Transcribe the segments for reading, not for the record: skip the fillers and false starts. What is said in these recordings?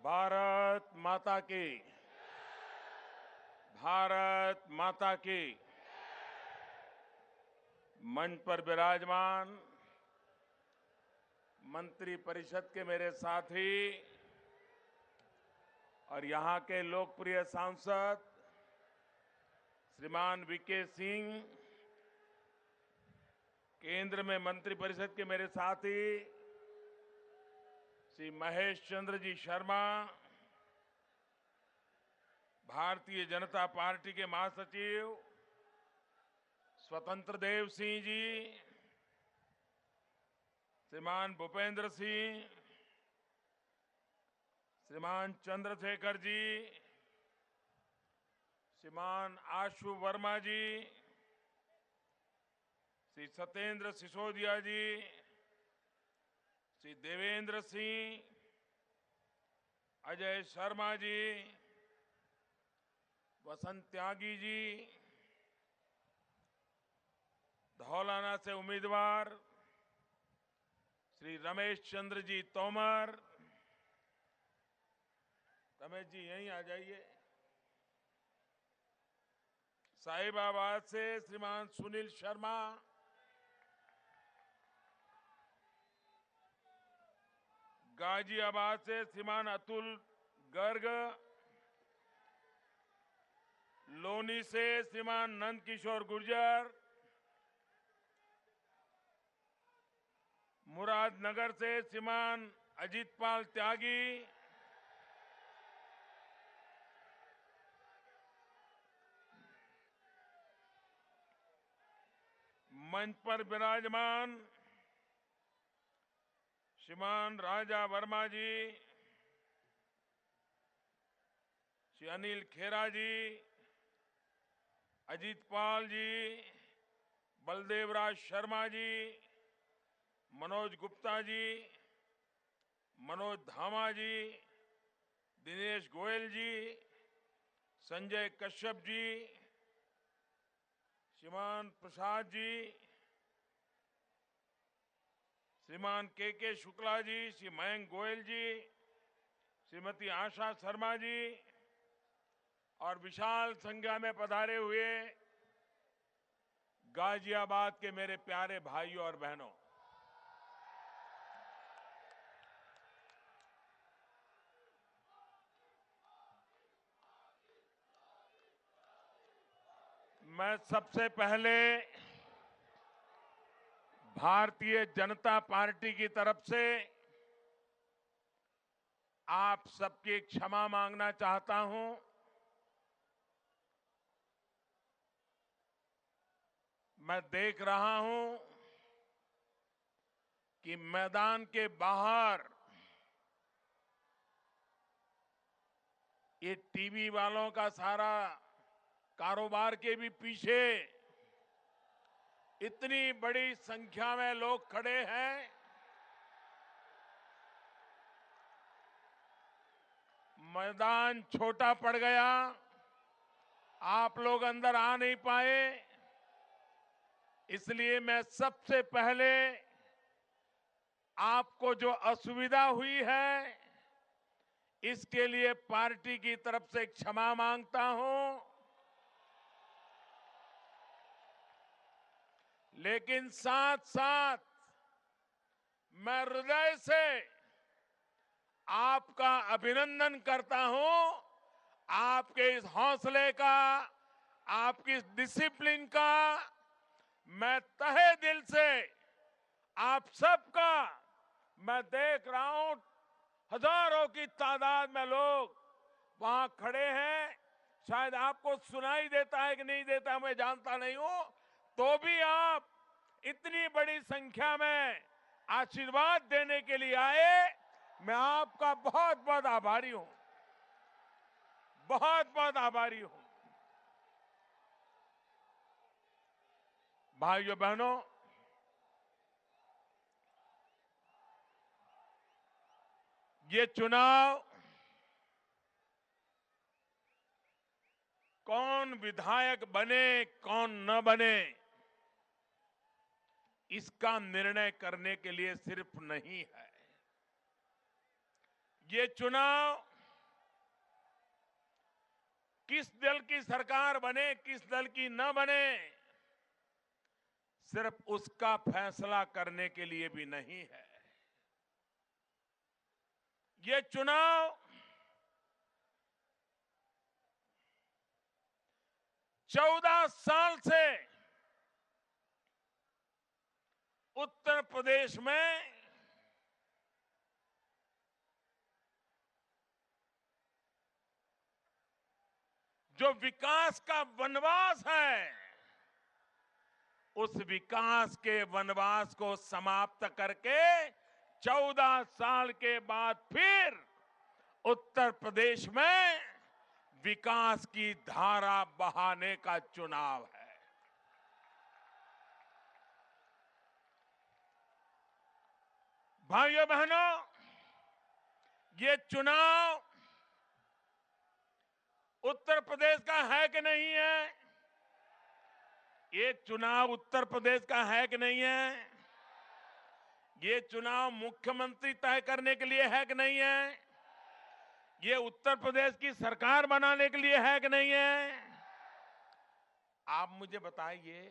भारत माता की। भारत माता की। मंच पर विराजमान मंत्री परिषद के मेरे साथी और यहां के लोकप्रिय सांसद श्रीमान वीके सिंह, केंद्र में मंत्री परिषद के मेरे साथी श्री महेश चंद्र जी शर्मा, भारतीय जनता पार्टी के महासचिव स्वतंत्र देव सिंह जी, श्रीमान भूपेंद्र सिंह, श्रीमान चंद्रशेखर जी, श्रीमान आशु वर्मा जी, श्री सत्येंद्र सिसोदिया जी, श्री देवेंद्र सिंह, अजय शर्मा जी, वसंत त्यागी जी, धौलाना से उम्मीदवार श्री रमेश चंद्र जी तोमर। रमेश जी यहीं आ जाइए। साहिबाबाद से श्रीमान सुनील शर्मा, गाजियाबाद से श्रीमान अतुल गर्ग, लोनी से श्रीमान नंद किशोर गुर्जर, मुरादनगर से श्रीमान अजीत पाल त्यागी, मंच पर विराजमान श्रीमान राजा वर्मा जी, श्री अनिल खेरा जी, अजीत पाल जी, बलदेवराज शर्मा जी, मनोज गुप्ता जी, मनोज धामा जी, दिनेश गोयल जी, संजय कश्यप जी, श्रीमान प्रसाद जी, श्रीमान के शुक्ला जी, श्री मयंक गोयल जी, श्रीमती आशा शर्मा जी और विशाल संख्या में पधारे हुए गाजियाबाद के मेरे प्यारे भाइयों और बहनों, मैं सबसे पहले भारतीय जनता पार्टी की तरफ से आप सबकी क्षमा मांगना चाहता हूं। मैं देख रहा हूं कि मैदान के बाहर ये टीवी वालों का सारा कारोबार के भी पीछे इतनी बड़ी संख्या में लोग खड़े हैं। मैदान छोटा पड़ गया, आप लोग अंदर आ नहीं पाए, इसलिए मैं सबसे पहले आपको जो असुविधा हुई है इसके लिए पार्टी की तरफ से क्षमा मांगता हूं। लेकिन साथ साथ मैं हृदय से आपका अभिनंदन करता हूं, आपके इस हौसले का, आपकी इस डिसिप्लिन का। मैं तहे दिल से आप सबका, मैं देख रहा हूं हजारों की तादाद में लोग वहां खड़े हैं। शायद आपको सुनाई देता है कि नहीं देता मैं जानता नहीं हूं, तो भी आप इतनी बड़ी संख्या में आशीर्वाद देने के लिए आए। मैं आपका बहुत बहुत आभारी हूं, बहुत बहुत आभारी हूं। भाइयों बहनों, ये चुनाव कौन विधायक बने कौन न बने इसका निर्णय करने के लिए सिर्फ नहीं है। ये चुनाव किस दल की सरकार बने, किस दल की न बने, सिर्फ उसका फैसला करने के लिए भी नहीं है। ये चुनाव 14 साल से उत्तर प्रदेश में जो विकास का वनवास है, उस विकास के वनवास को समाप्त करके 14 साल के बाद फिर उत्तर प्रदेश में विकास की धारा बहाने का चुनाव है। भाइयों बहनों, ये चुनाव उत्तर प्रदेश का है कि नहीं है? ये चुनाव उत्तर प्रदेश का है कि नहीं है? ये चुनाव मुख्यमंत्री तय करने के लिए है कि नहीं है? ये उत्तर प्रदेश की सरकार बनाने के लिए है कि नहीं है? आप मुझे बताइए,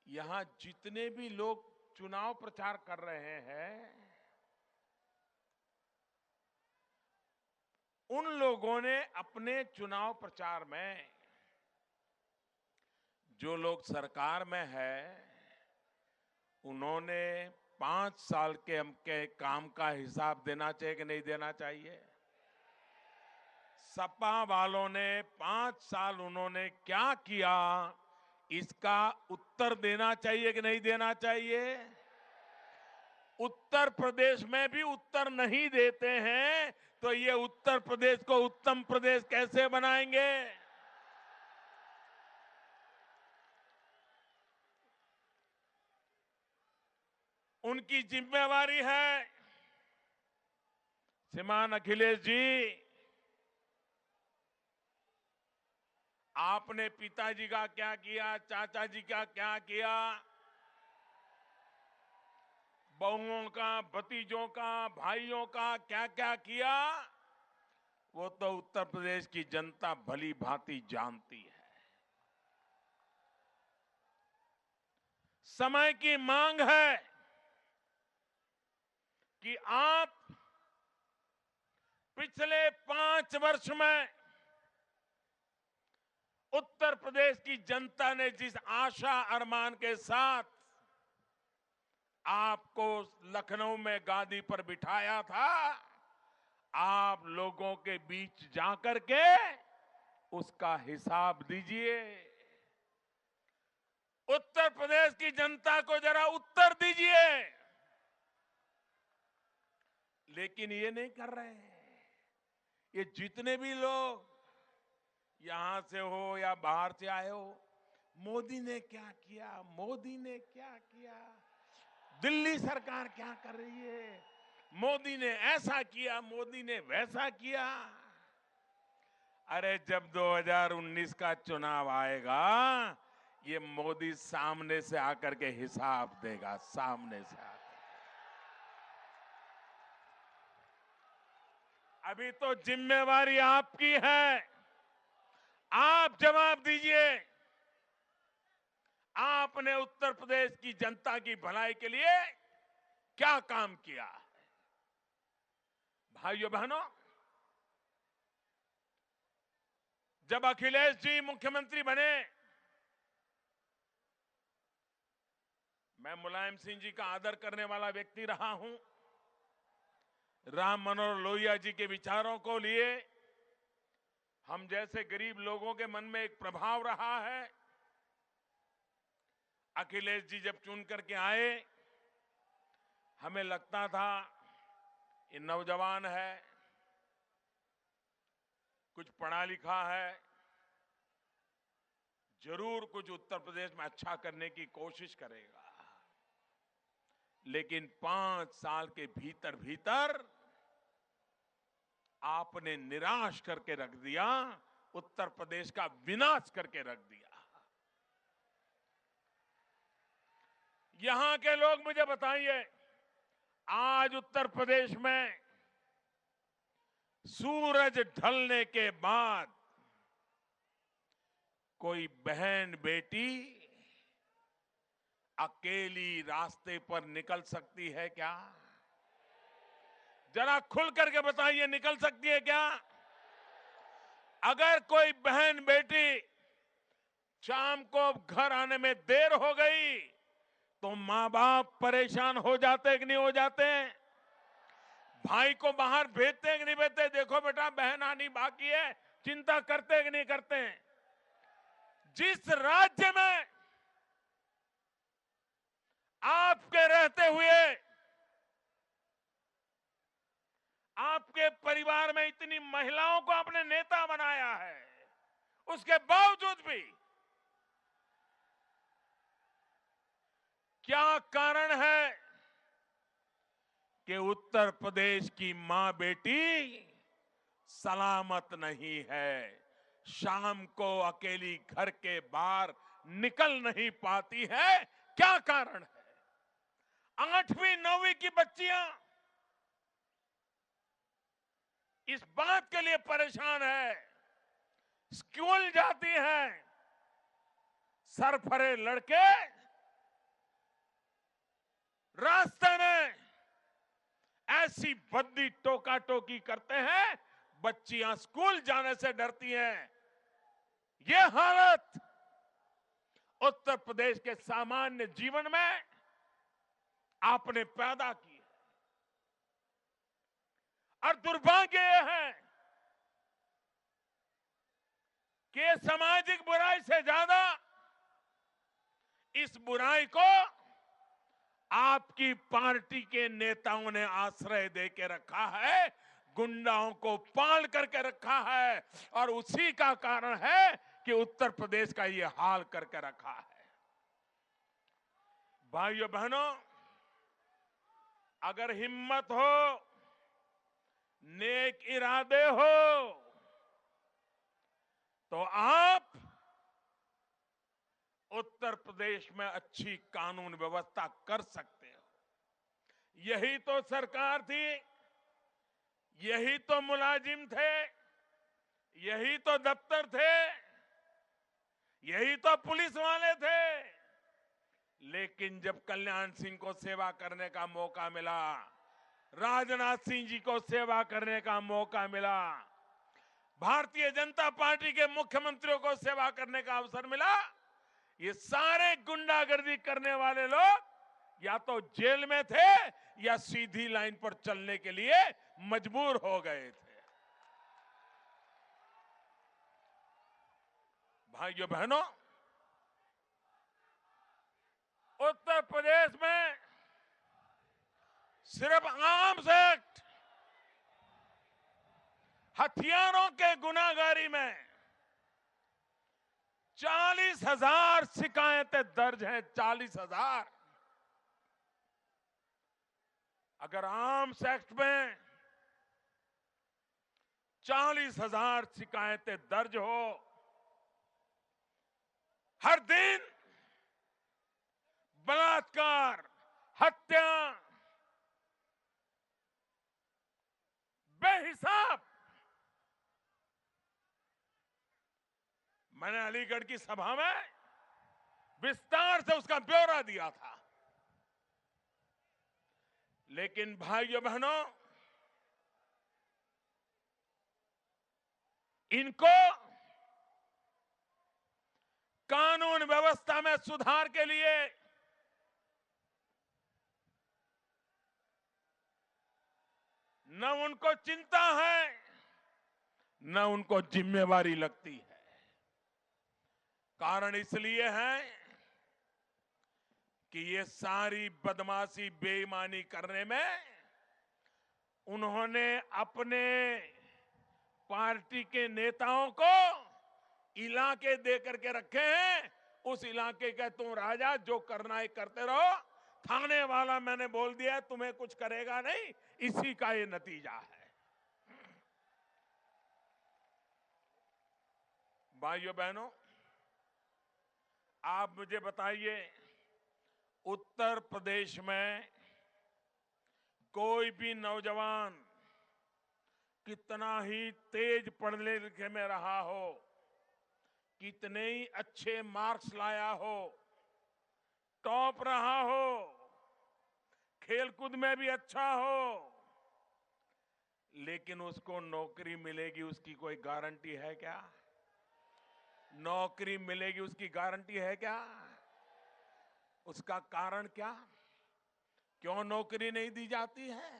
यहां जितने भी लोग चुनाव प्रचार कर रहे हैं, उन लोगों ने अपने चुनाव प्रचार में, जो लोग सरकार में है, उन्होंने 5 साल के काम का हिसाब देना चाहिए कि नहीं देना चाहिए? सपा वालों ने 5 साल उन्होंने क्या किया, इसका उत्तर देना चाहिए कि नहीं देना चाहिए? उत्तर प्रदेश में भी उत्तर नहीं देते हैं तो ये उत्तर प्रदेश को उत्तम प्रदेश कैसे बनाएंगे? उनकी जिम्मेवारी है। श्रीमान अखिलेश जी, आपने पिताजी का क्या किया, चाचा जी का क्या किया, बहुओं का, भतीजों का, भाइयों का क्या क्या किया, वो तो उत्तर प्रदेश की जनता भली भांति जानती है। समय की मांग है कि आप पिछले 5 वर्ष में उत्तर प्रदेश की जनता ने जिस आशा अरमान के साथ आपको लखनऊ में गादी पर बिठाया था, आप लोगों के बीच जाकर के उसका हिसाब दीजिए। उत्तर प्रदेश की जनता को जरा उत्तर दीजिए। लेकिन ये नहीं कर रहे हैं। ये जितने भी लोग यहां से हो या बाहर से आए हो, मोदी ने क्या किया, मोदी ने क्या किया, दिल्ली सरकार क्या कर रही है, मोदी ने ऐसा किया, मोदी ने वैसा किया। अरे जब 2019 का चुनाव आएगा, ये मोदी सामने से आकर के हिसाब देगा, सामने से आकर। अभी तो जिम्मेवारी आपकी है, आप जवाब दीजिए। आपने उत्तर प्रदेश की जनता की भलाई के लिए क्या काम किया है? भाइयों बहनों, जब अखिलेश जी मुख्यमंत्री बने, मैं मुलायम सिंह जी का आदर करने वाला व्यक्ति रहा हूं। राम मनोहर लोहिया जी के विचारों को लिए हम जैसे गरीब लोगों के मन में एक प्रभाव रहा है। अखिलेश जी जब चुन करके आए, हमें लगता था ये नौजवान है, कुछ पढ़ा लिखा है, जरूर कुछ उत्तर प्रदेश में अच्छा करने की कोशिश करेगा। लेकिन 5 साल के भीतर भीतर आपने निराश करके रख दिया, उत्तर प्रदेश का विनाश करके रख दिया। यहां के लोग मुझे बताइए, आज उत्तर प्रदेश में सूरज ढलने के बाद कोई बहन बेटी अकेली रास्ते पर निकल सकती है क्या? जरा खुल करके बताइए, निकल सकती है क्या? अगर कोई बहन बेटी शाम को घर आने में देर हो गई तो मां बाप परेशान हो जाते कि नहीं हो जाते? भाई को बाहर भेजते हैं कि नहीं भेजते? देखो बेटा बहन आनी बाकी है, चिंता करते हैं कि नहीं करते? जिस राज्य में आपके रहते हुए आपके परिवार में इतनी महिलाओं को आपने नेता बनाया है, उसके बावजूद भी क्या कारण है कि उत्तर प्रदेश की मां बेटी सलामत नहीं है, शाम को अकेली घर के बाहर निकल नहीं पाती है? क्या कारण है? 8वीं 9वीं की बच्चियां इस बात के लिए परेशान है, स्कूल जाती हैं, सरफरे लड़के रास्ते में ऐसी बद्दी टोका टोकी करते हैं, बच्चियां स्कूल जाने से डरती हैं। ये हालत उत्तर प्रदेश के सामान्य जीवन में आपने पैदा की है और दुर्भाग्य यह है कि सामाजिक बुराई से ज्यादा इस बुराई को आपकी पार्टी के नेताओं ने आश्रय दे के रखा है, गुंडाओं को पाल करके रखा है और उसी का कारण है कि उत्तर प्रदेश का ये हाल करके रखा है। भाइयों बहनों, अगर हिम्मत हो, नेक इरादे हो तो आप उत्तर प्रदेश में अच्छी कानून व्यवस्था कर सकते हो। यही तो सरकार थी, यही तो मुलाजिम थे, यही तो दफ्तर थे, यही तो पुलिस वाले थे। लेकिन जब कल्याण सिंह को सेवा करने का मौका मिला, राजनाथ सिंह जी को सेवा करने का मौका मिला, भारतीय जनता पार्टी के मुख्यमंत्रियों को सेवा करने का अवसर मिला, ये सारे गुंडागर्दी करने वाले लोग या तो जेल में थे या सीधी लाइन पर चलने के लिए मजबूर हो गए थे। भाइयों बहनों, उत्तर प्रदेश में सिर्फ आर्म्स एक्ट, हथियारों के गुनाहगारी में 40,000 शिकायतें दर्ज हैं। 40,000। अगर आर्म्स एक्ट में 40,000 शिकायतें दर्ज हो, हर दिन बलात्कार, हत्या, बेहिसाब। मैंने अलीगढ़ की सभा में विस्तार से उसका ब्यौरा दिया था। लेकिन भाइयों बहनों, इनको कानून व्यवस्था में सुधार के लिए न उनको चिंता है, न उनको जिम्मेवारी लगती है। कारण इसलिए है कि ये सारी बदमाशी बेईमानी करने में उन्होंने अपने पार्टी के नेताओं को इलाके दे करके रखे हैं। उस इलाके के तुम राजा, जो करना है करते रहो, थाने वाला मैंने बोल दिया तुम्हें कुछ करेगा नहीं। इसी का ये नतीजा है। भाइयों बहनों, आप मुझे बताइए, उत्तर प्रदेश में कोई भी नौजवान कितना ही तेज पढ़ने लिखे में रहा हो, कितने ही अच्छे मार्क्स लाया हो, टॉप रहा हो, खेलकूद में भी अच्छा हो, लेकिन उसको नौकरी मिलेगी उसकी कोई गारंटी है क्या? नौकरी मिलेगी उसकी गारंटी है क्या? उसका कारण क्या? क्यों नौकरी नहीं दी जाती है?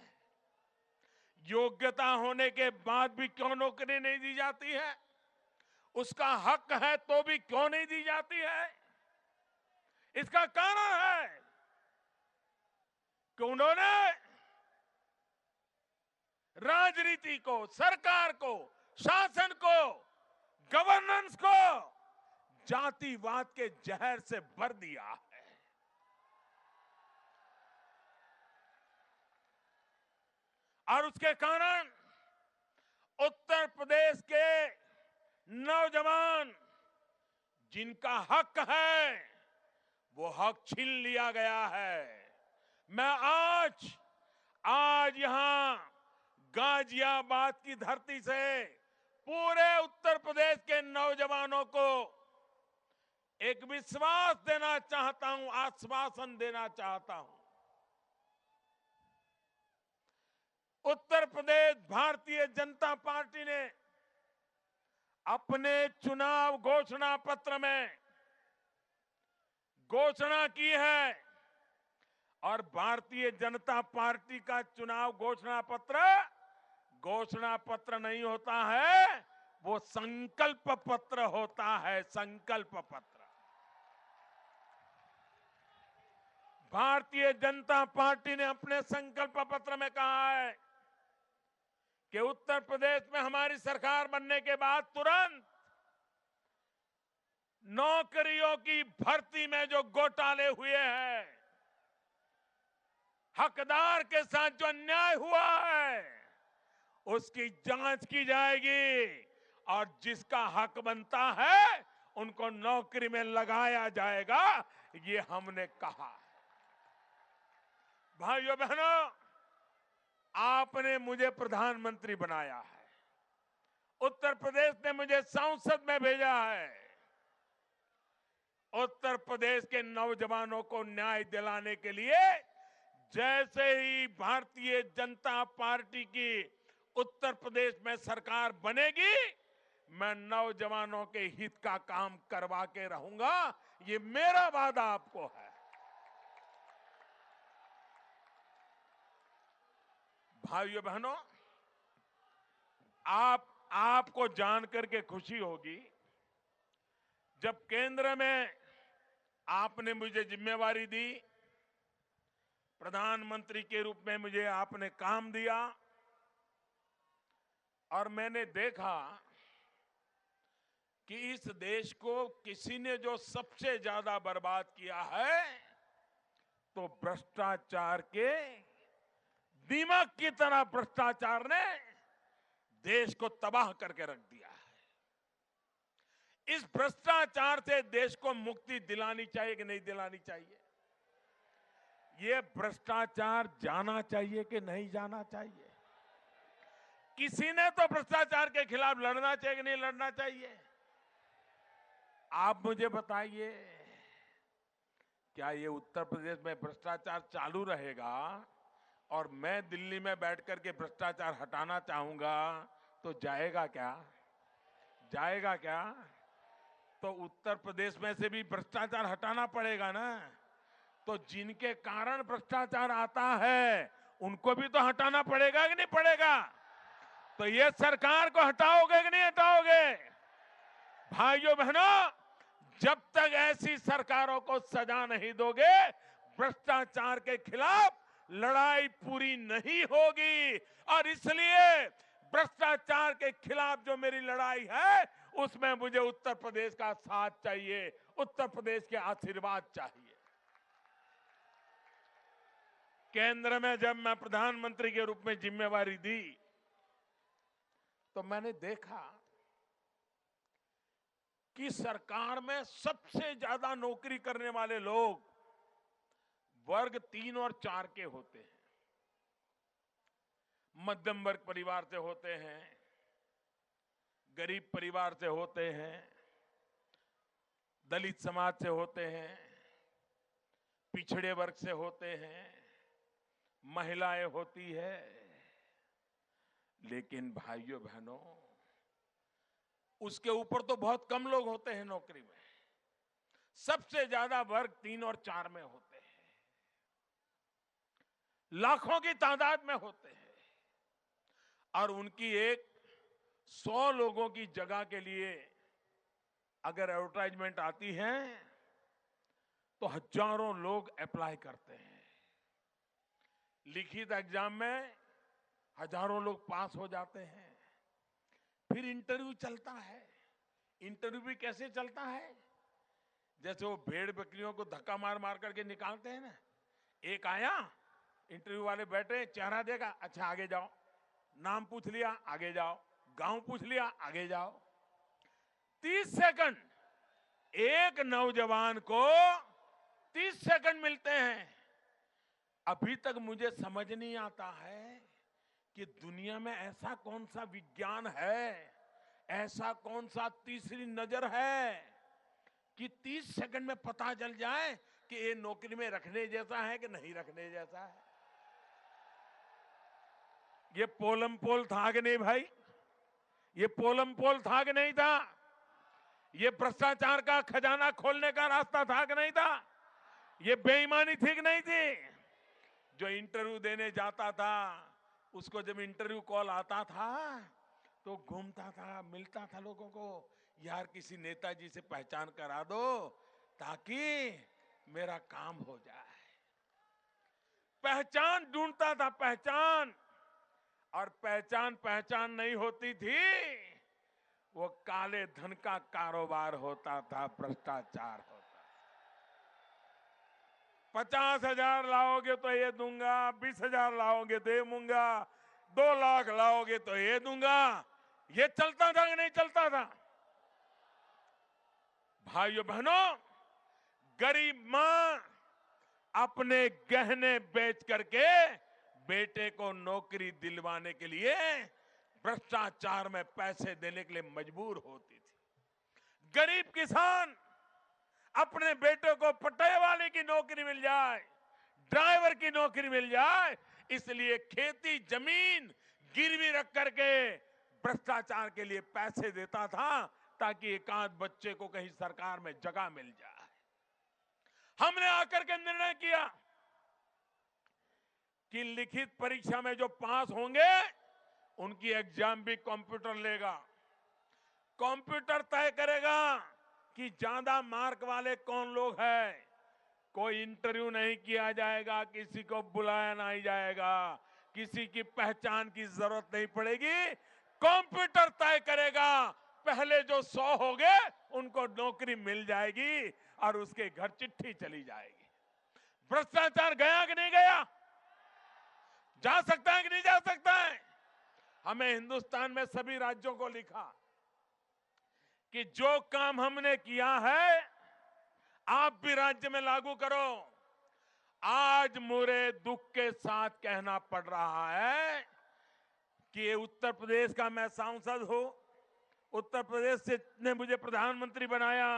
योग्यता होने के बाद भी क्यों नौकरी नहीं दी जाती है? उसका हक है तो भी क्यों नहीं दी जाती है? इसका कारण है कि उन्होंने राजनीति को, सरकार को, शासन को, गवर्नेंस को जातिवाद के जहर से भर दिया है। और उसके कारण उत्तर प्रदेश के नौजवान जिनका हक है वो हक छीन लिया गया है। मैं आज यहां गाजियाबाद की धरती से पूरे उत्तर प्रदेश के नौजवानों को एक विश्वास देना चाहता हूं, आश्वासन देना चाहता हूं। उत्तर प्रदेश भारतीय जनता पार्टी ने अपने चुनाव घोषणा पत्र में घोषणा की है और भारतीय जनता पार्टी का चुनाव घोषणा पत्र नहीं होता है, वो संकल्प पत्र होता है। संकल्प पत्र। भारतीय जनता पार्टी ने अपने संकल्प पत्र में कहा है कि उत्तर प्रदेश में हमारी सरकार बनने के बाद तुरंत नौकरियों की भर्ती में जो घोटाले हुए हैं, हकदार के साथ जो अन्याय हुआ है, उसकी जांच की जाएगी और जिसका हक बनता है उनको नौकरी में लगाया जाएगा, ये हमने कहा। भाइयों बहनों, आपने मुझे प्रधानमंत्री बनाया है, उत्तर प्रदेश ने मुझे संसद में भेजा है। उत्तर प्रदेश के नौजवानों को न्याय दिलाने के लिए जैसे ही भारतीय जनता पार्टी की उत्तर प्रदेश में सरकार बनेगी, मैं नौजवानों के हित का काम करवा के रहूंगा। ये मेरा वादा आपको है। भाइयों बहनों, आपको जानकर के खुशी होगी, जब केंद्र में आपने मुझे जिम्मेवारी दी, प्रधानमंत्री के रूप में मुझे आपने काम दिया और मैंने देखा कि इस देश को किसी ने जो सबसे ज्यादा बर्बाद किया है तो भ्रष्टाचार के दीमक की तरह भ्रष्टाचार ने देश को तबाह करके रख दिया है। इस भ्रष्टाचार से देश को मुक्ति दिलानी चाहिए कि नहीं दिलानी चाहिए? ये भ्रष्टाचार जाना चाहिए कि नहीं जाना चाहिए? किसी ने तो भ्रष्टाचार के खिलाफ लड़ना चाहिए कि नहीं लड़ना चाहिए? आप मुझे बताइए, क्या ये उत्तर प्रदेश में भ्रष्टाचार चालू रहेगा और मैं दिल्ली में बैठकर के भ्रष्टाचार हटाना चाहूंगा तो जाएगा क्या? जाएगा क्या? तो उत्तर प्रदेश में से भी भ्रष्टाचार हटाना पड़ेगा ना। तो जिनके कारण भ्रष्टाचार आता है उनको भी तो हटाना पड़ेगा कि नहीं पड़ेगा? तो ये सरकार को हटाओगे कि नहीं हटाओगे? भाइयों बहनों, जब तक ऐसी सरकारों को सजा नहीं दोगे, भ्रष्टाचार के खिलाफ लड़ाई पूरी नहीं होगी। और इसलिए भ्रष्टाचार के खिलाफ जो मेरी लड़ाई है उसमें मुझे उत्तर प्रदेश का साथ चाहिए, उत्तर प्रदेश के आशीर्वाद चाहिए। केंद्र में जब मैं प्रधानमंत्री के रूप में जिम्मेवारी दी तो मैंने देखा कि सरकार में सबसे ज्यादा नौकरी करने वाले लोग वर्ग 3 और 4 के होते हैं। मध्यम वर्ग परिवार से होते हैं, गरीब परिवार से होते हैं, दलित समाज से होते हैं, पिछड़े वर्ग से होते हैं, महिलाएं होती है। लेकिन भाइयों बहनों, उसके ऊपर तो बहुत कम लोग होते हैं नौकरी में। सबसे ज्यादा वर्ग 3 और 4 में होते हैं, लाखों की तादाद में होते हैं। और उनकी एक 100 लोगों की जगह के लिए अगर एडवर्टाइजमेंट आती है तो हजारों लोग अप्लाई करते हैं। लिखित एग्जाम में हजारों लोग पास हो जाते हैं। फिर इंटरव्यू चलता है। इंटरव्यू भी कैसे चलता है? जैसे वो भेड़ बकरियों को धक्का मार मार करके निकालते हैं ना। एक आया, इंटरव्यू वाले बैठे, चेहरा देखा, अच्छा आगे जाओ, नाम पूछ लिया, आगे जाओ, गांव पूछ लिया, आगे जाओ। 30 सेकंड, एक नौजवान को 30 सेकंड मिलते हैं। अभी तक मुझे समझ नहीं आता है कि दुनिया में ऐसा कौन सा विज्ञान है, ऐसा कौन सा तीसरी नजर है कि 30 सेकंड में पता चल जाए कि ये नौकरी में रखने जैसा है कि नहीं रखने जैसा है। ये पोलम पोल था कि नहीं भाई? ये पोलम पोल था कि नहीं था? ये भ्रष्टाचार का खजाना खोलने का रास्ता था कि नहीं था? ये बेईमानी थी कि नहीं थी? जो इंटरव्यू देने जाता था, उसको जब इंटरव्यू कॉल आता था तो घूमता था, मिलता था लोगों को, यार किसी नेताजी से पहचान करा दो ताकि मेरा काम हो जाए। पहचान ढूंढता था, पहचान। और पहचान पहचान नहीं होती थी, वो काले धन का कारोबार होता था, भ्रष्टाचार होता। 50,000 लाओगे तो ये दूंगा, 20,000 लाओगे तो ये दूंगा, 2 लाख लाओगे तो ये दूंगा। ये चलता था कि नहीं चलता था? भाइयों बहनों, गरीब मां अपने गहने बेच करके बेटे को नौकरी दिलवाने के लिए भ्रष्टाचार में पैसे देने के लिए मजबूर होती थी। गरीब किसान अपने बेटे को पट्टे वाले की नौकरी मिल जाए, ड्राइवर की नौकरी मिल जाए, इसलिए खेती जमीन गिरवी रख करके भ्रष्टाचार के लिए पैसे देता था ताकि एकाध बच्चे को कहीं सरकार में जगह मिल जाए। हमने आकर के निर्णय किया कि लिखित परीक्षा में जो पास होंगे उनकी एग्जाम भी कंप्यूटर लेगा। कंप्यूटर तय करेगा कि ज्यादा मार्क वाले कौन लोग हैं। कोई इंटरव्यू नहीं किया जाएगा, किसी को बुलाया नहीं जाएगा, किसी की पहचान की जरूरत नहीं पड़ेगी। कंप्यूटर तय करेगा, पहले जो 100 हो गए उनको नौकरी मिल जाएगी और उसके घर चिट्ठी चली जाएगी। भ्रष्टाचार गया कि नहीं गया? जा सकता है कि नहीं जा सकता है? हमें हिंदुस्तान में सभी राज्यों को लिखा कि जो काम हमने किया है आप भी राज्य में लागू करो। आज मुझे दुख के साथ कहना पड़ रहा है कि उत्तर प्रदेश का मैं सांसद हूं, उत्तर प्रदेश से ने मुझे प्रधानमंत्री बनाया,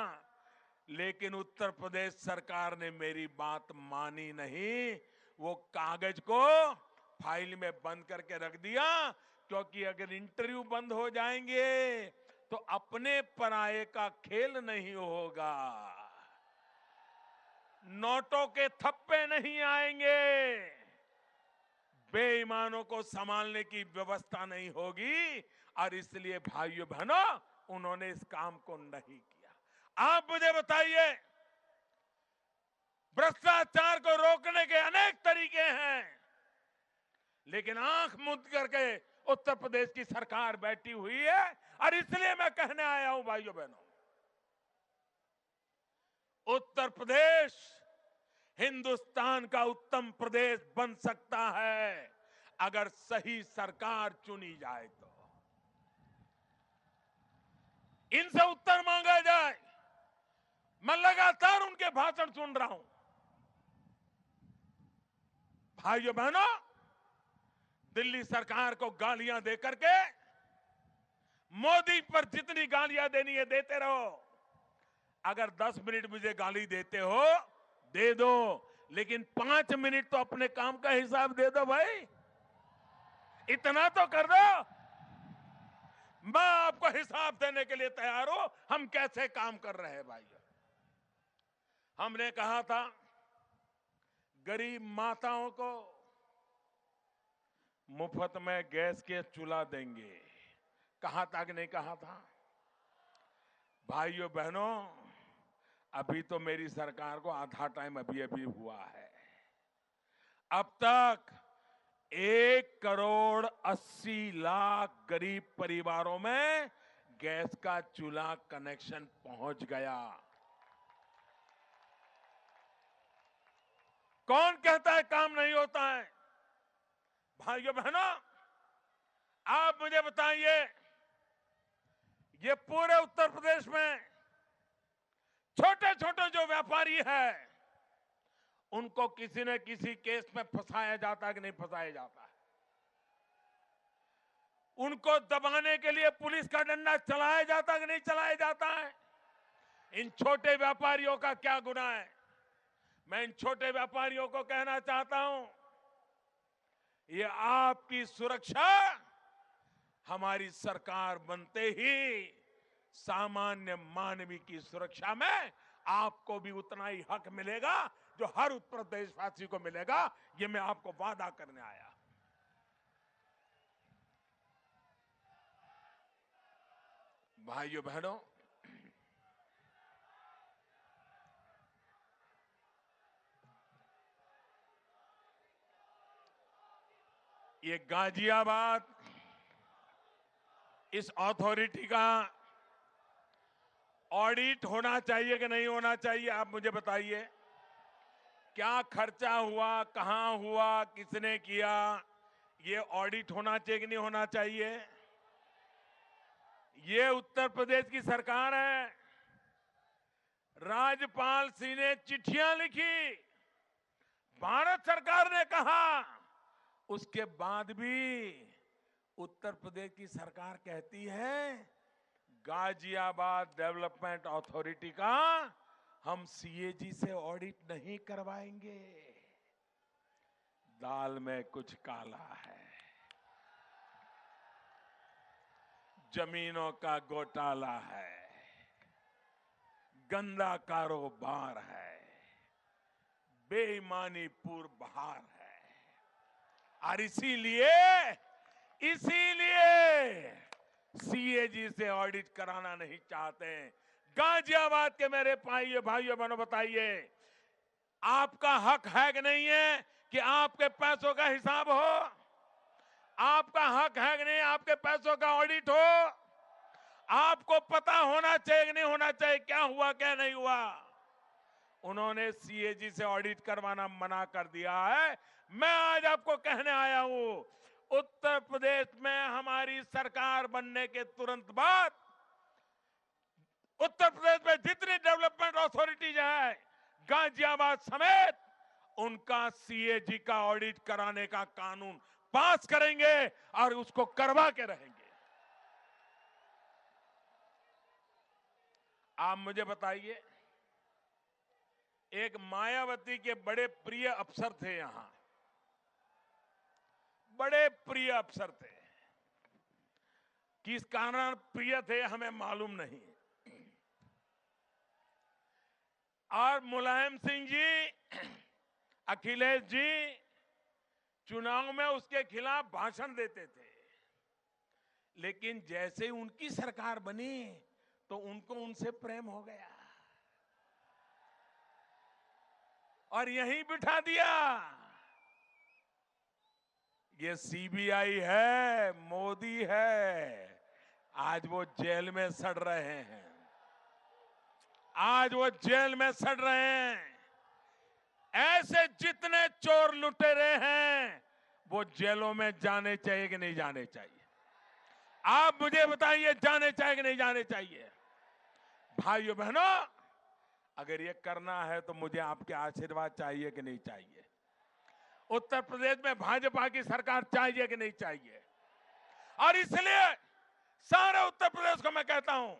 लेकिन उत्तर प्रदेश सरकार ने मेरी बात मानी नहीं। वो कागज को फाइल में बंद करके रख दिया, क्योंकि अगर इंटरव्यू बंद हो जाएंगे तो अपने पराये का खेल नहीं होगा, नोटों के थप्पे नहीं आएंगे, बेईमानों को संभालने की व्यवस्था नहीं होगी। और इसलिए भाइयों बहनों, उन्होंने इस काम को नहीं किया। आप मुझे बताइए, भ्रष्टाचार को रोकने के अनेक तरीके हैं, लेकिन आंख मूंद करके उत्तर प्रदेश की सरकार बैठी हुई है। और इसलिए मैं कहने आया हूं भाइयों बहनों, उत्तर प्रदेश हिंदुस्तान का उत्तम प्रदेश बन सकता है अगर सही सरकार चुनी जाए तो। इनसे उत्तर मांगा जाए। मैं लगातार उनके भाषण सुन रहा हूं। भाइयों बहनों, दिल्ली सरकार को गालियां देकर के मोदी पर जितनी गालियां देनी है देते रहो। अगर 10 मिनट मुझे गाली देते हो दे दो, लेकिन 5 मिनट तो अपने काम का हिसाब दे दो भाई, इतना तो कर दो। मैं आपको हिसाब देने के लिए तैयार हूं, हम कैसे काम कर रहे हैं भाइयों। हमने कहा था गरीब माताओं को मुफ्त में गैस के चूल्हा देंगे, कहा था कि नहीं कहा था? भाइयों बहनों, अभी तो मेरी सरकार को आधा टाइम अभी अभी हुआ है। अब तक 1,80,00,000 गरीब परिवारों में गैस का चूल्हा कनेक्शन पहुंच गया। कौन कहता है काम नहीं होता है? भाइयों बहनों, आप मुझे बताइए, ये पूरे उत्तर प्रदेश में छोटे छोटे जो व्यापारी हैं, उनको किसी न किसी केस में फंसाया जाता है कि नहीं फंसाया जाता है? उनको दबाने के लिए पुलिस का डंडा चलाया जाता है कि नहीं चलाया जाता है? इन छोटे व्यापारियों का क्या गुनाह है? मैं इन छोटे व्यापारियों को कहना चाहता हूं, ये आपकी सुरक्षा हमारी सरकार बनते ही सामान्य मानवी की सुरक्षा में आपको भी उतना ही हक मिलेगा जो हर उत्तर प्रदेशवासी को मिलेगा। ये मैं आपको वादा करने आया। भाइयों बहनों, ये गाजियाबाद इस अथॉरिटी का ऑडिट होना चाहिए कि नहीं होना चाहिए? आप मुझे बताइए, क्या खर्चा हुआ, कहां हुआ, किसने किया, ये ऑडिट होना चाहिए कि नहीं होना चाहिए? ये उत्तर प्रदेश की सरकार है। राज्यपाल सिंह ने चिट्ठियां लिखी, भारत सरकार ने कहा, उसके बाद भी उत्तर प्रदेश की सरकार कहती है गाजियाबाद डेवलपमेंट अथॉरिटी का हम सीएजी से ऑडिट नहीं करवाएंगे। दाल में कुछ काला है, जमीनों का घोटाला है, गंदा कारोबार है, बेईमानी पूर्व बहार है। और इसीलिए सीएजी से ऑडिट कराना नहीं चाहते। गाजियाबाद के मेरे भाइयों बहनों, बताइए, आपका हक है कि नहीं है कि आपके पैसों का हिसाब हो? आपका हक है कि नहीं आपके पैसों का ऑडिट हो? आपको पता होना चाहिए कि नहीं होना चाहिए क्या हुआ क्या नहीं हुआ? उन्होंने सीएजी से ऑडिट करवाना मना कर दिया है। मैं आज आपको कहने आया हूं, उत्तर प्रदेश में हमारी सरकार बनने के तुरंत बाद उत्तर प्रदेश में जितनी डेवलपमेंट अथॉरिटीज है, गाजियाबाद समेत, उनका सीएजी का ऑडिट कराने का कानून पास करेंगे और उसको करवा के रहेंगे। आप मुझे बताइए, एक मायावती के बड़े प्रिय अफसर थे यहां, बड़े प्रिय अफसर थे। किस कारण प्रिय थे हमें मालूम नहीं। और मुलायम सिंह जी, अखिलेश जी चुनाव में उसके खिलाफ भाषण देते थे, लेकिन जैसे उनकी सरकार बनी तो उनको उनसे प्रेम हो गया और यहीं बिठा दिया। ये सीबीआई है, मोदी है, आज वो जेल में सड़ रहे हैं, आज वो जेल में सड़ रहे हैं। ऐसे जितने चोर लुटेरे हैं वो जेलों में जाने चाहिए कि नहीं जाने चाहिए? आप मुझे बताइए, जाने चाहिए कि नहीं जाने चाहिए? भाइयों बहनों, अगर ये करना है तो मुझे आपके आशीर्वाद चाहिए कि नहीं चाहिए? उत्तर प्रदेश में भाजपा की सरकार चाहिए कि नहीं चाहिए? और इसलिए सारे उत्तर प्रदेश को मैं कहता हूं,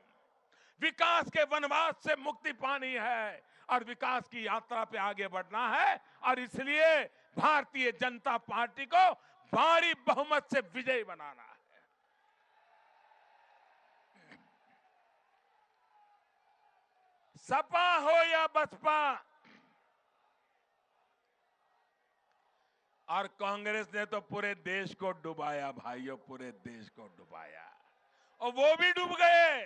विकास के वनवास से मुक्ति पानी है और विकास की यात्रा पे आगे बढ़ना है। और इसलिए भारतीय जनता पार्टी को भारी बहुमत से विजयी बनाना है। सपा हो या बसपा, और कांग्रेस ने तो पूरे देश को डुबाया भाइयों, पूरे देश को डुबाया, और वो भी डूब गए।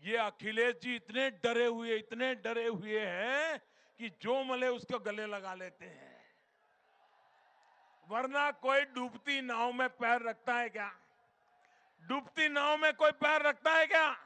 ये अखिलेश जी इतने डरे हुए हैं कि जो मले उसको गले लगा लेते हैं। वरना कोई डूबती नाव में पैर रखता है क्या? डूबती नाव में कोई पैर रखता है क्या?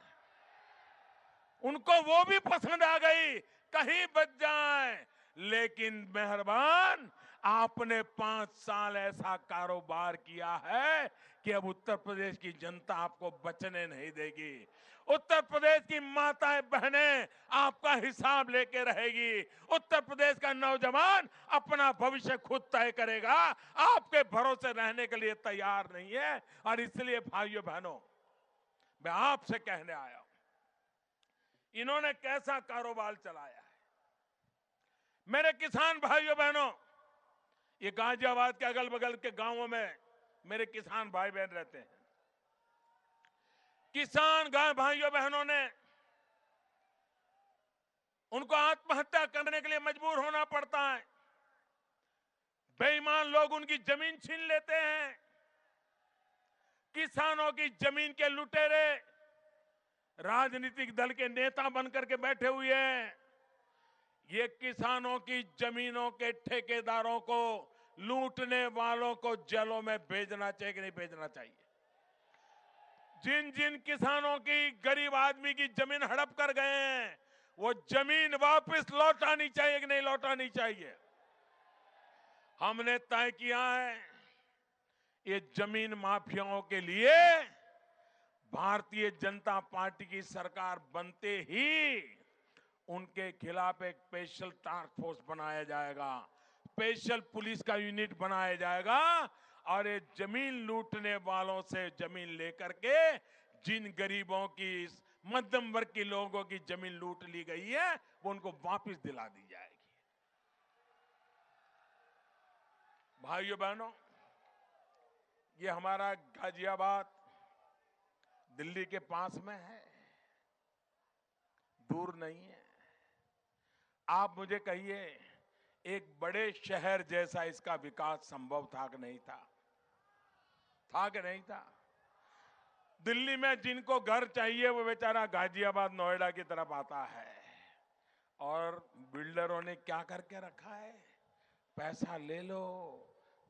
उनको वो भी पसंद आ गई, कहीं बच जाए। लेकिन मेहरबान, आपने 5 साल ऐसा कारोबार किया है कि अब उत्तर प्रदेश की जनता आपको बचने नहीं देगी। उत्तर प्रदेश की माताएं बहनें आपका हिसाब लेके रहेगी। उत्तर प्रदेश का नौजवान अपना भविष्य खुद तय करेगा, आपके भरोसे रहने के लिए तैयार नहीं है। और इसलिए भाइयों बहनों, मैं आपसे कहने आया हूं, इन्होंने कैसा कारोबार चलाया है। मेरे किसान भाइयों बहनों, ये गाजियाबाद के अगल बगल के गांवों में मेरे किसान भाई बहन रहते हैं। किसान भाइयों बहनों ने, उनको आत्महत्या करने के लिए मजबूर होना पड़ता है। बेईमान लोग उनकी जमीन छीन लेते हैं। किसानों की जमीन के लुटेरे राजनीतिक दल के नेता बनकर के बैठे हुए हैं। ये किसानों की जमीनों के ठेकेदारों को, लूटने वालों को जेलों में भेजना चाहिए कि नहीं भेजना चाहिए? जिन जिन किसानों की, गरीब आदमी की जमीन हड़प कर गए हैं, वो जमीन वापस लौटानी चाहिए कि नहीं लौटानी चाहिए? हमने तय किया है, ये जमीन माफियाओं के लिए भारतीय जनता पार्टी की सरकार बनते ही उनके खिलाफ एक स्पेशल टास्क फोर्स बनाया जाएगा, स्पेशल पुलिस का यूनिट बनाया जाएगा। और ये जमीन लूटने वालों से जमीन लेकर के जिन गरीबों की, मध्यम वर्ग के लोगों की जमीन लूट ली गई है, वो उनको वापस दिला दी जाएगी। भाइयों बहनों, ये हमारा गाजियाबाद दिल्ली के पास में है, दूर नहीं है। आप मुझे कहिए, एक बड़े शहर जैसा इसका विकास संभव था कि नहीं था? था कि नहीं था? दिल्ली में जिनको घर चाहिए वो बेचारा गाजियाबाद, नोएडा की तरफ आता है। और बिल्डरों ने क्या करके रखा है? पैसा ले लो,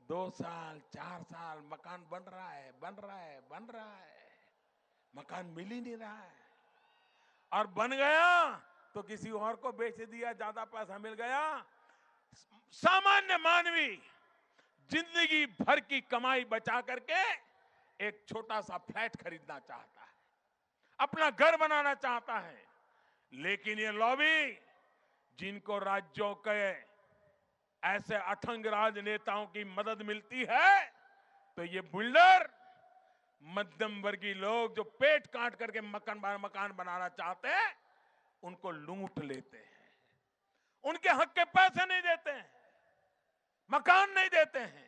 2 साल 4 साल मकान बन रहा है, मकान मिल ही नहीं रहा है। और बन गया तो किसी और को बेच दिया, ज्यादा पैसा मिल गया। सामान्य मानवी जिंदगी भर की कमाई बचा करके एक छोटा सा फ्लैट खरीदना चाहता है, अपना घर बनाना चाहता है। लेकिन ये लॉबी, जिनको राज्यों के ऐसे अथंग राजनेताओं की मदद मिलती है, तो ये बिल्डर, मध्यम वर्गीय लोग जो पेट काट करके मकान बनाना चाहते हैं, उनको लूट लेते हैं। उनके हक के पैसे नहीं देते हैं, मकान नहीं देते हैं।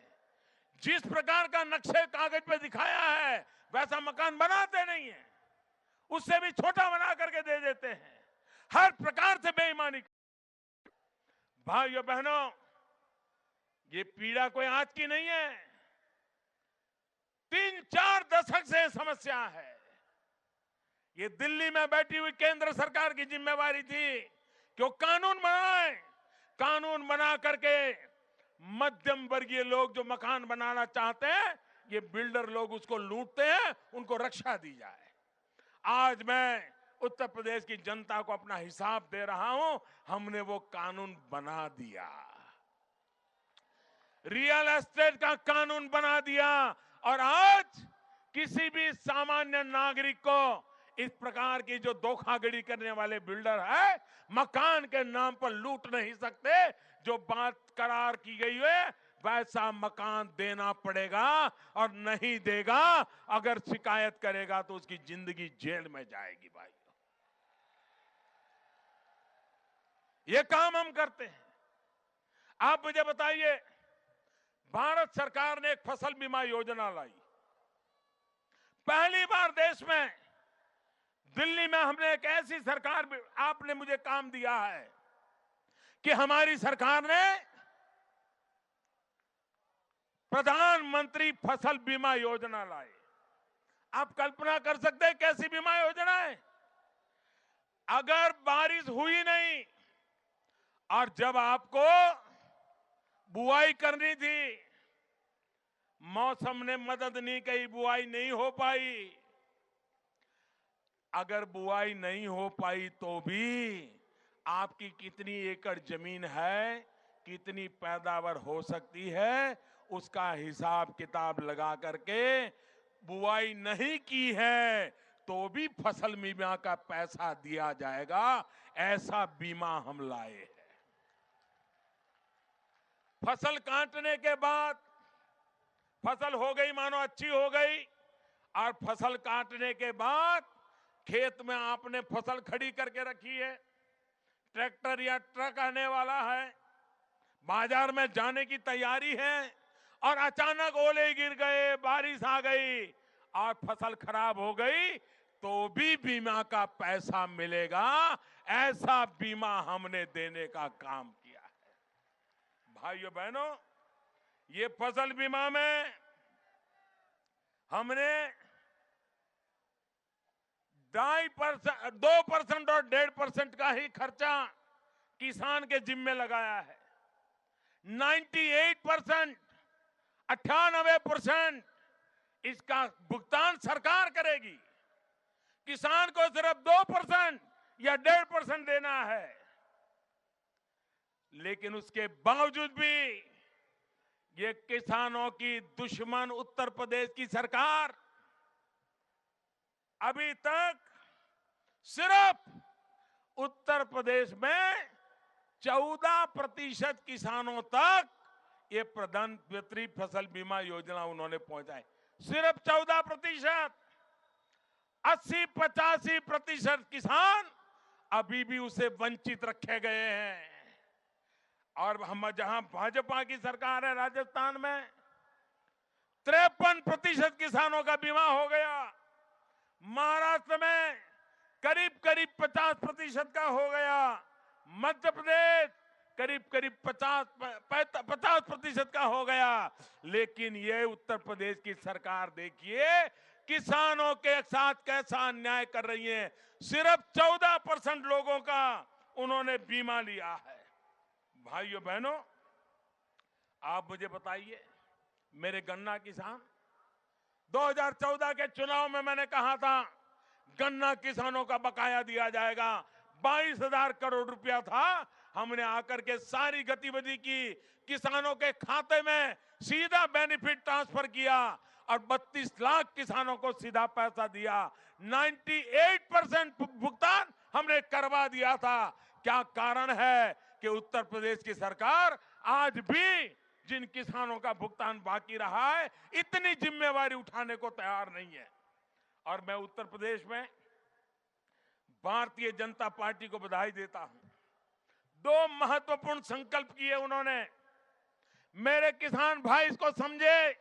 जिस प्रकार का नक्शे कागज पे दिखाया है वैसा मकान बनाते नहीं है, उससे भी छोटा बना करके दे देते हैं। हर प्रकार से बेईमानी। भाइयों बहनों, ये पीड़ा कोई आज की नहीं है, 3-4 दशक से समस्या है। ये दिल्ली में बैठी हुई केंद्र सरकार की जिम्मेवारी थी कि वो कानून बनाए, कानून बना करके मध्यम वर्गीय लोग जो मकान बनाना चाहते हैं, ये बिल्डर लोग उसको लूटते हैं, उनको रक्षा दी जाए। आज मैं उत्तर प्रदेश की जनता को अपना हिसाब दे रहा हूं, हमने वो कानून बना दिया, रियल एस्टेट का कानून बना दिया। और आज किसी भी सामान्य नागरिक को इस प्रकार की जो धोखाधड़ी करने वाले बिल्डर है, मकान के नाम पर लूट नहीं सकते। जो बात करार की गई है वैसा मकान देना पड़ेगा, और नहीं देगा, अगर शिकायत करेगा तो उसकी जिंदगी जेल में जाएगी भाई। ये काम हम करते हैं। आप मुझे बताइए, भारत सरकार ने एक फसल बीमा योजना लाई। पहली बार देश में, दिल्ली में हमने एक ऐसी सरकार, आपने मुझे काम दिया है कि हमारी सरकार ने प्रधानमंत्री फसल बीमा योजना लाई। आप कल्पना कर सकते हैं कैसी बीमा योजना है? अगर बारिश हुई नहीं और जब आपको बुआई करनी थी, मौसम ने मदद नहीं की, बुआई नहीं हो पाई, अगर बुआई नहीं हो पाई तो भी आपकी कितनी एकड़ जमीन है, कितनी पैदावार हो सकती है, उसका हिसाब किताब लगा करके बुआई नहीं की है तो भी फसल बीमा का पैसा दिया जाएगा। ऐसा बीमा हम लाए हैं। फसल काटने के बाद, फसल हो गई, मानो अच्छी हो गई, और फसल काटने के बाद खेत में आपने फसल खड़ी करके रखी है, ट्रैक्टर या ट्रक आने वाला है, बाजार में जाने की तैयारी है, और अचानक ओले गिर गए, बारिश आ गई और फसल खराब हो गई, तो भी बीमा का पैसा मिलेगा। ऐसा बीमा हमने देने का काम किया है। भाइयों बहनों, ये फसल बीमा में हमने 2% और 1.5% का ही खर्चा किसान के जिम्मे लगाया है। 98%, 98% इसका भुगतान सरकार करेगी। किसान को सिर्फ 2% या 1.5% देना है। लेकिन उसके बावजूद भी ये किसानों की दुश्मन उत्तर प्रदेश की सरकार अभी तक सिर्फ उत्तर प्रदेश में 14% किसानों तक ये प्रधानमंत्री फसल बीमा योजना उन्होंने पहुंचाई। सिर्फ 14%। 80-85% किसान अभी भी उसे वंचित रखे गए हैं। और हम जहां भाजपा की सरकार है, राजस्थान में 53% किसानों का बीमा हो गया। महाराष्ट्र में करीब 50% का हो गया। मध्य प्रदेश करीब 50% का हो गया। लेकिन ये उत्तर प्रदेश की सरकार देखिए किसानों के साथ कैसा अन्याय कर रही है। सिर्फ 14% लोगों का उन्होंने बीमा लिया है। भाइयों बहनों, आप मुझे बताइए, मेरे गन्ना किसान, 2014 के चुनाव में मैंने कहा था गन्ना किसानों का बकाया दिया जाएगा। 22,000 करोड़ रुपया था। हमने आकर के सारी गतिविधि की, किसानों के खाते में सीधा बेनिफिट ट्रांसफर किया और 32 लाख किसानों को सीधा पैसा दिया। 98% भुगतान हमने करवा दिया था। क्या कारण है कि उत्तर प्रदेश की सरकार आज भी जिन किसानों का भुगतान बाकी रहा है, इतनी जिम्मेवारी उठाने को तैयार नहीं है। और मैं उत्तर प्रदेश में भारतीय जनता पार्टी को बधाई देता हूं। 2 महत्वपूर्ण संकल्प किए उन्होंने। मेरे किसान भाई इसको समझे,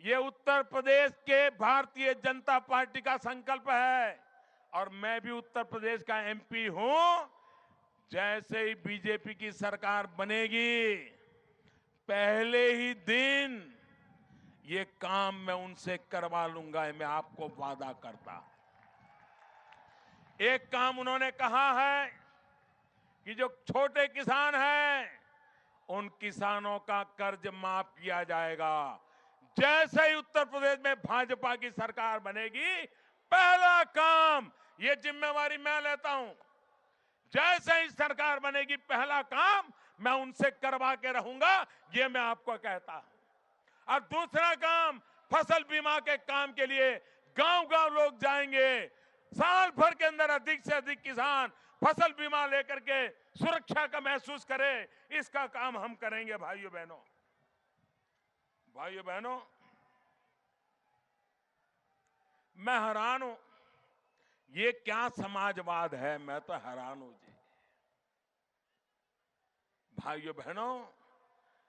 ये उत्तर प्रदेश के भारतीय जनता पार्टी का संकल्प है और मैं भी उत्तर प्रदेश का एमपी हूं। जैसे ही बीजेपी की सरकार बनेगी, पहले ही दिन ये काम मैं उनसे करवा लूंगा, मैं आपको वादा करता हूं। एक काम उन्होंने कहा है कि जो छोटे किसान हैं उन किसानों का कर्ज माफ किया जाएगा। जैसे ही उत्तर प्रदेश में भाजपा की सरकार बनेगी, पहला काम, ये जिम्मेवारी मैं लेता हूं, जैसे ही सरकार बनेगी पहला काम मैं उनसे करवा के रहूंगा, ये मैं आपको कहता हूं। और दूसरा काम, फसल बीमा के काम के लिए गांव-गांव लोग जाएंगे। साल भर के अंदर अधिक से अधिक किसान फसल बीमा लेकर के सुरक्षा का महसूस करे, इसका काम हम करेंगे। भाइयों बहनों, भाइयों बहनों, मैं हैरान हूं, ये क्या समाजवाद है, मैं तो हैरान हूं जी। भाइयों बहनों,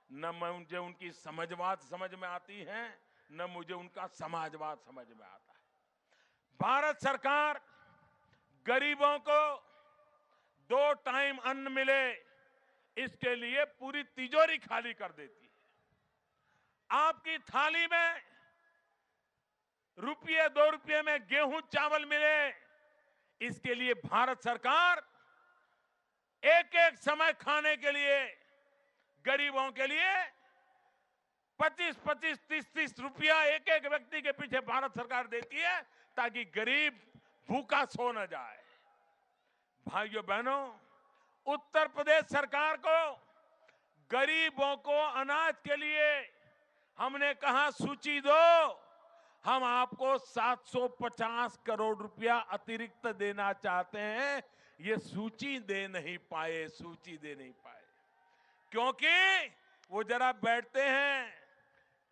न मुझे उनकी समझ में आती है, न मुझे उनका समाजवाद समझ में आता है। भारत सरकार गरीबों को 2 टाइम अन्न मिले, इसके लिए पूरी तिजोरी खाली कर देती है। आपकी थाली में रुपये 2 रुपये में गेहूं चावल मिले, इसके लिए भारत सरकार एक एक समय खाने के लिए गरीबों के लिए 25-25, 30-30 रुपया एक एक व्यक्ति के पीछे भारत सरकार देती है, ताकि गरीब भूखा सो न जाए। भाइयों बहनों, उत्तर प्रदेश सरकार को गरीबों को अनाज के लिए हमने कहा सूची दो, हम आपको 750 करोड़ रुपया अतिरिक्त देना चाहते हैं। ये सूची दे नहीं पाए, सूची दे नहीं पाए, क्योंकि वो जरा बैठते हैं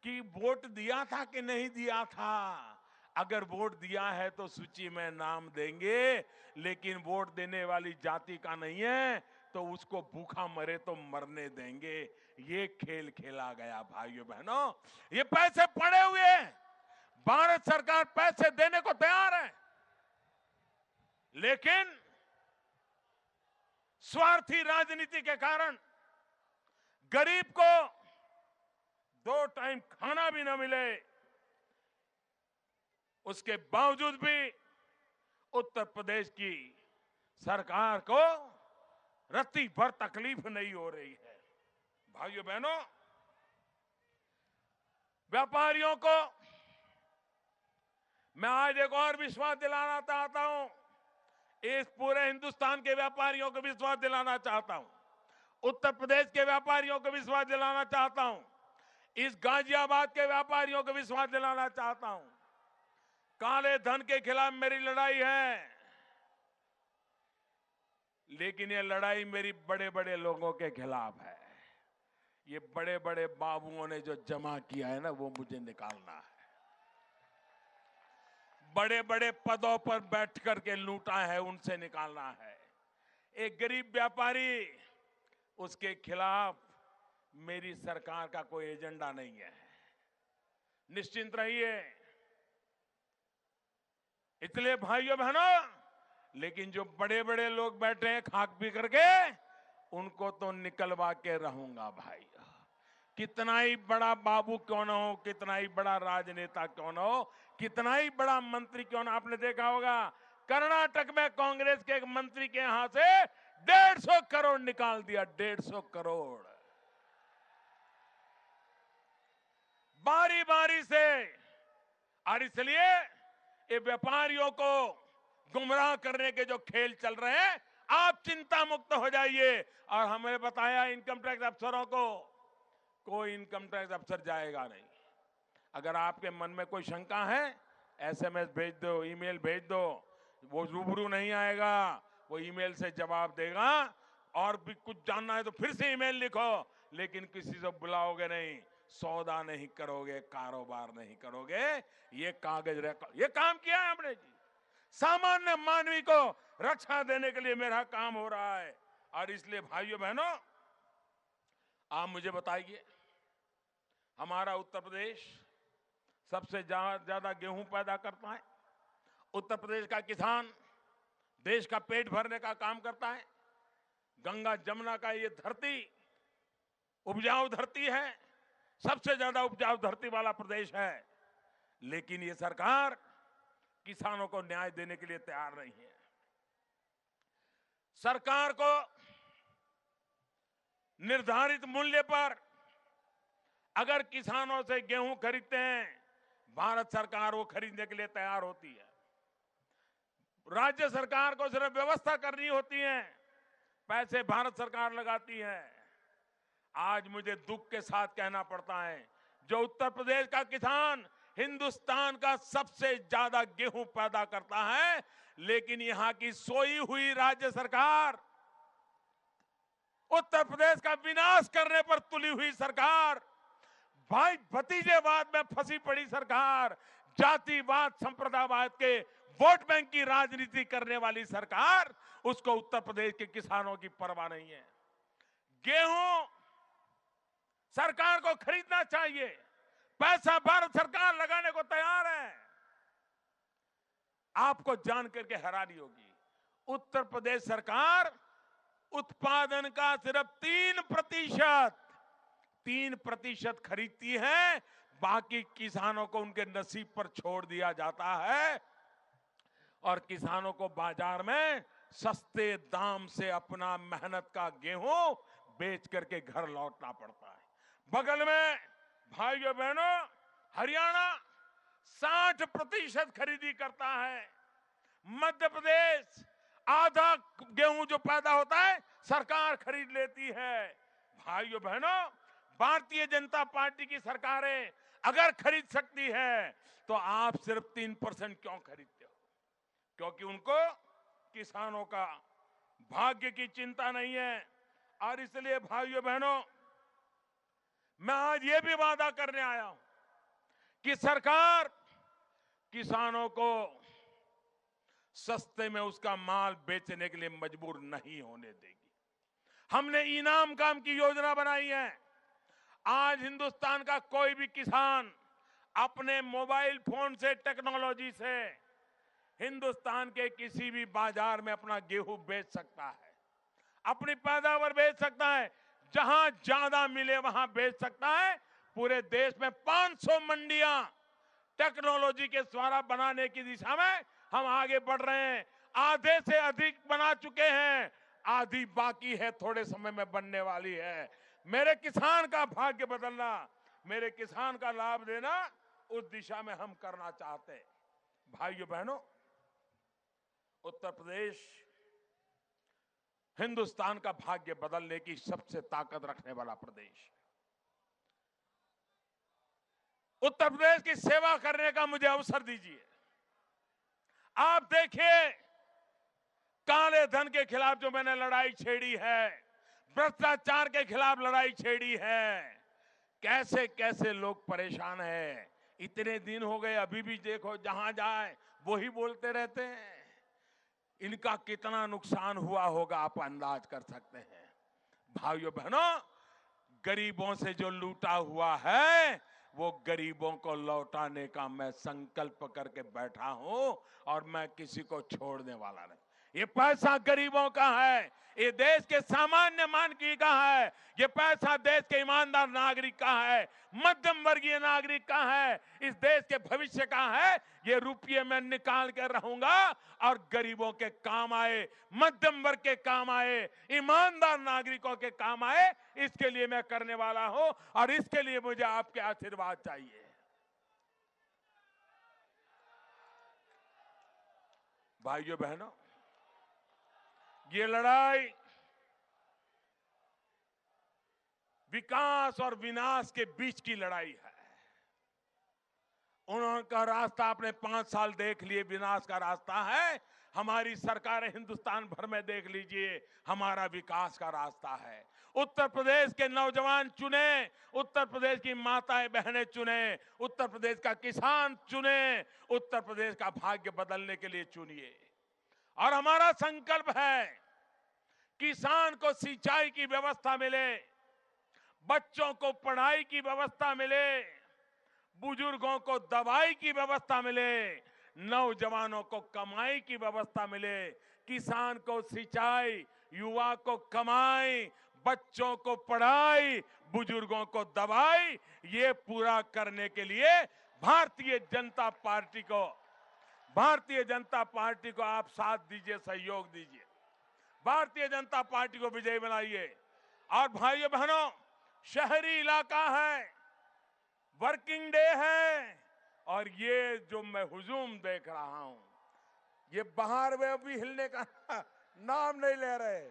कि वोट दिया था कि नहीं दिया था। अगर वोट दिया है तो सूची में नाम देंगे, लेकिन वोट देने वाली जाति का नहीं है तो उसको भूखा मरे तो मरने देंगे। ये खेल खेला गया भाइयों बहनों। ये पैसे पड़े हुए हैं, भारत सरकार पैसे देने को तैयार है, लेकिन स्वार्थी राजनीति के कारण गरीब को 2 टाइम खाना भी न मिले, उसके बावजूद भी उत्तर प्रदेश की सरकार को रत्ती भर तकलीफ नहीं हो रही है। भाइयों बहनों, व्यापारियों को मैं आज एक और विश्वास दिलाना चाहता हूं, इस पूरे हिंदुस्तान के व्यापारियों को विश्वास दिलाना चाहता हूं, उत्तर प्रदेश के व्यापारियों को विश्वास दिलाना चाहता हूं, इस गाजियाबाद के व्यापारियों को विश्वास दिलाना चाहता हूं। काले धन के खिलाफ मेरी लड़ाई है, लेकिन ये लड़ाई मेरी बड़े बड़े लोगों के खिलाफ है। ये बड़े बड़े बाबुओं ने जो जमा किया है ना, वो मुझे निकालना है। बड़े बड़े पदों पर बैठ करके लूटा है, उनसे निकालना है। एक गरीब व्यापारी, उसके खिलाफ मेरी सरकार का कोई एजेंडा नहीं है, निश्चिंत रहिए। इसलिए भाइयों बहनों, लेकिन जो बड़े बड़े लोग बैठे हैं खाक पी करके, उनको तो निकलवा के रहूंगा भाई। कितना ही बड़ा बाबू क्यों न हो, कितना ही बड़ा राजनेता क्यों न हो, कितना ही बड़ा मंत्री क्यों न, आपने देखा होगा कर्नाटक में कांग्रेस के एक मंत्री के यहां से 150 करोड़ निकाल दिया, 150 करोड़ बारी बारी से। और इसलिए ये व्यापारियों को गुमराह करने के जो खेल चल रहे हैं, आप चिंता मुक्त हो जाइए। और हमें बताया इनकम टैक्स अफसरों को, कोई इनकम टैक्स अफसर जाएगा नहीं। अगर आपके मन में कोई शंका है, एसएमएस भेज दो, ईमेल भेज दो, वो रूबरू नहीं आएगा, वो ईमेल से जवाब देगा। और भी कुछ जानना है तो फिर से ईमेल लिखो, लेकिन किसी से बुलाओगे नहीं, सौदा नहीं करोगे, कारोबार नहीं करोगे। ये कागज ये काम किया है हमने जी। सामान्य मानवी को रक्षा देने के लिए मेरा काम हो रहा है। और इसलिए भाइयों बहनों, आप मुझे बताइए, हमारा उत्तर प्रदेश सबसे ज्यादा गेहूं पैदा करता है। उत्तर प्रदेश का किसान देश का पेट भरने का काम करता है। गंगा जमुना का ये धरती उपजाऊ धरती है, सबसे ज्यादा उपजाऊ धरती वाला प्रदेश है। लेकिन ये सरकार किसानों को न्याय देने के लिए तैयार नहीं है। सरकार को निर्धारित मूल्य पर अगर किसानों से गेहूं खरीदते हैं, भारत सरकार वो खरीदने के लिए तैयार होती है। राज्य सरकार को सिर्फ व्यवस्था करनी होती है, पैसे भारत सरकार लगाती है। आज मुझे दुख के साथ कहना पड़ता है, जो उत्तर प्रदेश का किसान हिंदुस्तान का सबसे ज्यादा गेहूं पैदा करता है, लेकिन यहां की सोई हुई राज्य सरकार, उत्तर प्रदेश का विनाश करने पर तुली हुई सरकार भाई भतीजेवाद में फंसी पड़ी सरकार, जातिवाद संप्रदायवाद के वोट बैंक की राजनीति करने वाली सरकार, उसको उत्तर प्रदेश के किसानों की परवाह नहीं है। गेहूं सरकार को खरीदना चाहिए, पैसा भारत सरकार लगाने को तैयार है। आपको जान करके हैरानी होगी, उत्तर प्रदेश सरकार उत्पादन का सिर्फ 3% खरीदती है, बाकी किसानों को उनके नसीब पर छोड़ दिया जाता है और किसानों को बाजार में सस्ते दाम से अपना मेहनत का गेहूं बेच करके घर लौटना पड़ता है। बगल में भाइयों बहनों हरियाणा 60% खरीदी करता है। मध्य प्रदेश आधा गेहूं जो पैदा होता है सरकार खरीद लेती है। भाइयों बहनों, भारतीय जनता पार्टी की सरकारें अगर खरीद सकती है तो आप सिर्फ 3% क्यों खरीदते हो? क्योंकि उनको किसानों का भाग्य की चिंता नहीं है। और इसलिए भाइयों बहनों, मैं आज ये भी वादा करने आया हूं कि सरकार किसानों को सस्ते में उसका माल बेचने के लिए मजबूर नहीं होने देगी। हमने इनाम काम की योजना बनाई है। आज हिंदुस्तान का कोई भी किसान अपने मोबाइल फोन से, टेक्नोलॉजी से हिंदुस्तान के किसी भी बाजार में अपना गेहूं बेच सकता है, अपनी पैदावार बेच सकता है, जहां ज्यादा मिले वहां बेच सकता है। पूरे देश में 500 मंडियां टेक्नोलॉजी के द्वारा बनाने की दिशा में हम आगे बढ़ रहे हैं। आधे से अधिक बना चुके हैं, आधी बाकी है, थोड़े समय में बनने वाली है। मेरे किसान का भाग्य बदलना, मेरे किसान का लाभ देना, उस दिशा में हम करना चाहते हैं। भाइयों बहनों, उत्तर प्रदेश हिंदुस्तान का भाग्य बदलने की सबसे ताकत रखने वाला प्रदेश है। उत्तर प्रदेश की सेवा करने का मुझे अवसर दीजिए। आप देखिए, काले धन के खिलाफ जो मैंने लड़ाई छेड़ी है, भ्रष्टाचार के खिलाफ लड़ाई छेड़ी है, कैसे कैसे लोग परेशान हैं। इतने दिन हो गए, अभी भी देखो जहां जाए वही बोलते रहते हैं। इनका कितना नुकसान हुआ होगा आप अंदाज कर सकते हैं। भाइयों बहनों, गरीबों से जो लूटा हुआ है वो गरीबों को लौटाने का मैं संकल्प करके बैठा हूं और मैं किसी को छोड़ने वाला नहीं। ये पैसा गरीबों का है, ये देश के सामान्य मानवी का है, ये पैसा देश के ईमानदार नागरिक का है, मध्यम वर्गीय नागरिक का है, इस देश के भविष्य का है। ये रुपये मैं निकाल कर रहूंगा और गरीबों के काम आए, मध्यम वर्ग के काम आए, ईमानदार नागरिकों के काम आए, इसके लिए मैं करने वाला हूं और इसके लिए मुझे आपके आशीर्वाद चाहिए। भाइयों बहनों, ये लड़ाई विकास और विनाश के बीच की लड़ाई है। उनका रास्ता आपने 5 साल देख लिए, विनाश का रास्ता है। हमारी सरकारें हिंदुस्तान भर में देख लीजिए, हमारा विकास का रास्ता है। उत्तर प्रदेश के नौजवान चुने, उत्तर प्रदेश की माताएं बहनें चुने, उत्तर प्रदेश का किसान चुने, उत्तर प्रदेश का भाग्य बदलने के लिए चुनिए। और हमारा संकल्प है, किसान को सिंचाई की व्यवस्था मिले, बच्चों को पढ़ाई की व्यवस्था मिले, बुजुर्गों को दवाई की व्यवस्था मिले, नौजवानों को कमाई की व्यवस्था मिले। किसान को सिंचाई, युवा को कमाई, बच्चों को पढ़ाई, बुजुर्गों को दवाई, ये पूरा करने के लिए भारतीय जनता पार्टी को आप साथ दीजिए, सहयोग दीजिए। भारतीय जनता पार्टी को विजयी बनाइए। और भाइयों बहनों, शहरी इलाका है, वर्किंग डे है, और ये जो मैं हुजूम देख रहा हूं, ये बाहर में भी हिलने का नाम नहीं ले रहे।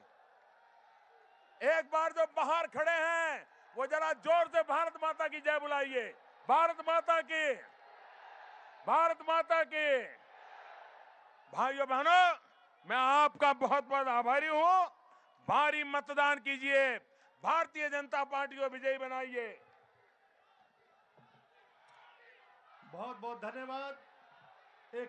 एक बार जो बाहर खड़े हैं वो जरा जोर से भारत माता की जय बुलाइए। भारत माता की, भारत माता की। भाइयों बहनों, मैं आपका बहुत बहुत आभारी हूं। भारी मतदान कीजिए, भारतीय जनता पार्टी को विजयी बनाइए। बहुत बहुत धन्यवाद।